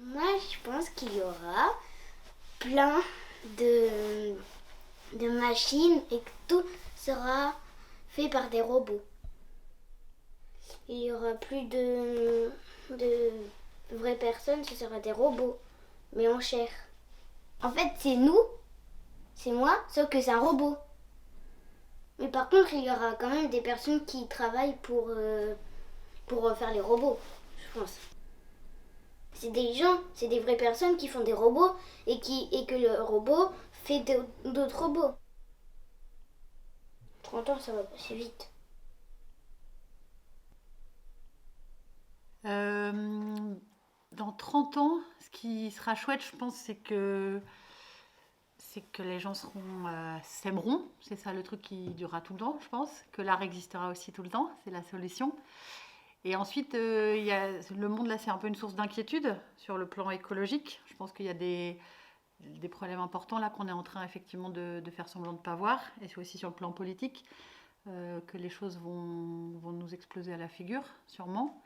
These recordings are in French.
Moi, je pense qu'il y aura plein de, de machines et que tout sera fait par des robots. Il y aura plus de vraies personnes, ce sera des robots, mais en chair. En fait, c'est nous, c'est moi, sauf que c'est un robot. Mais par contre, il y aura quand même des personnes qui travaillent pour faire les robots, je pense. C'est des gens, c'est des vraies personnes qui font des robots et que le robot fait d'autres robots. 30 ans, ça va passer vite. Dans 30 ans, ce qui sera chouette, je pense, c'est que les gens s'aimeront. C'est ça le truc qui durera tout le temps, je pense. Que l'art existera aussi tout le temps, c'est la solution. Et ensuite, il y a, le monde, là, c'est un peu une source d'inquiétude sur le plan écologique. Je pense qu'il y a des problèmes importants là qu'on est en train effectivement de faire semblant de ne pas voir. Et c'est aussi sur le plan politique que les choses vont nous exploser à la figure, sûrement.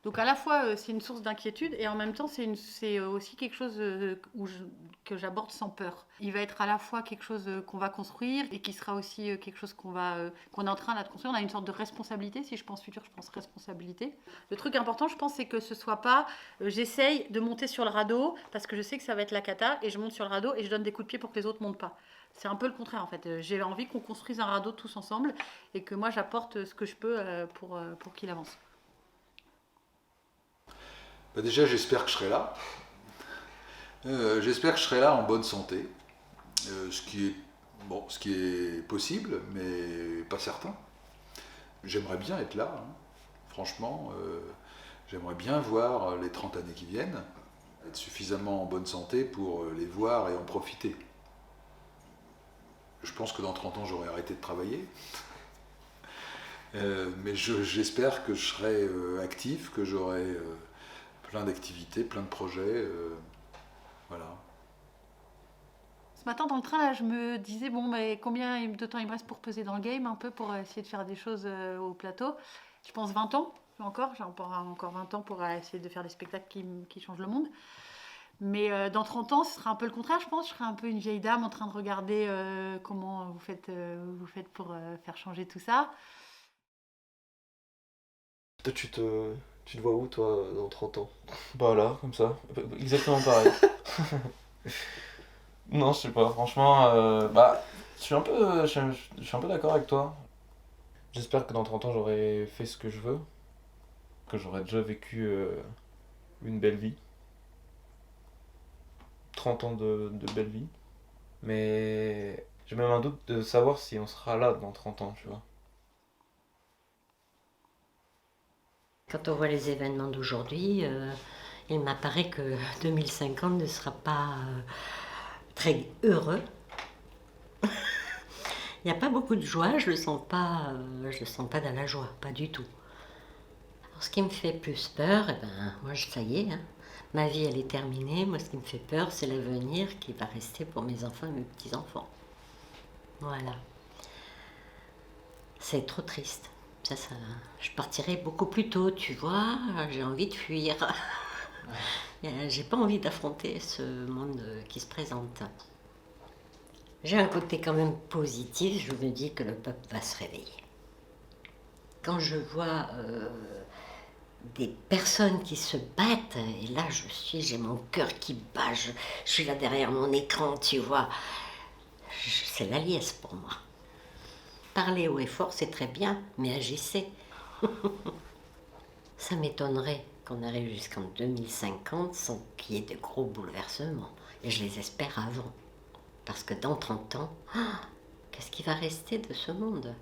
Donc à la fois c'est une source d'inquiétude et en même temps c'est aussi quelque chose que j'aborde sans peur. Il va être à la fois quelque chose qu'on va construire et qui sera aussi quelque chose qu'on est en train là, de construire. On a une sorte de responsabilité. Si je pense futur, je pense responsabilité. Le truc important, je pense, c'est que ce soit pas j'essaye de monter sur le radeau parce que je sais que ça va être la cata et je monte sur le radeau et je donne des coups de pied pour que les autres montent pas. C'est un peu le contraire en fait. J'ai envie qu'on construise un radeau tous ensemble et que moi j'apporte ce que je peux pour qu'il avance. Bah déjà, j'espère que je serai là. J'espère que je serai là en bonne santé, ce qui est possible, mais pas certain. J'aimerais bien être là, hein. Franchement, j'aimerais bien voir les 30 années qui viennent, être suffisamment en bonne santé pour les voir et en profiter. Je pense que dans 30 ans, j'aurai arrêté de travailler, mais j'espère que je serai actif, que j'aurai plein d'activités, plein de projets. Voilà. Ce matin dans le train, là, je me disais, bon, mais combien de temps il me reste pour peser dans le game, un peu pour essayer de faire des choses au plateau. Je pense 20 ans, j'ai encore 20 ans pour essayer de faire des spectacles qui changent le monde. Mais dans 30 ans, ce sera un peu le contraire, je pense. Je serai un peu une vieille dame en train de regarder comment vous faites pour faire changer tout ça. Toi, tu te vois où, toi, dans 30 ans? Bah là, comme ça. Exactement pareil. Non, je sais pas, franchement, bah, je suis un peu d'accord avec toi. J'espère que dans 30 ans, j'aurai fait ce que je veux, que j'aurai déjà vécu une belle vie. 30 ans de belle vie. Mais j'ai même un doute de savoir si on sera là dans 30 ans, tu vois. Quand on voit les événements d'aujourd'hui, il m'apparaît que 2050 ne sera pas très heureux. Il n'y a pas beaucoup de joie, je le sens pas dans la joie, pas du tout. Alors, ce qui me fait plus peur, eh ben, moi, ça y est, hein, ma vie, elle est terminée. Moi, ce qui me fait peur, c'est l'avenir qui va rester pour mes enfants et mes petits-enfants. Voilà. C'est trop triste. Ça, je partirai beaucoup plus tôt, tu vois. J'ai envie de fuir. J'ai pas envie d'affronter ce monde qui se présente. J'ai un côté quand même positif. Je me dis que le peuple va se réveiller. Quand je vois des personnes qui se battent, et là j'ai mon cœur qui bat. Je suis là derrière mon écran, tu vois. C'est la liesse pour moi. Parler haut et fort, c'est très bien, mais agissez. Ça m'étonnerait qu'on arrive jusqu'en 2050 sans qu'il y ait de gros bouleversements. Et je les espère avant. Parce que dans 30 ans, qu'est-ce qui va rester de ce monde ?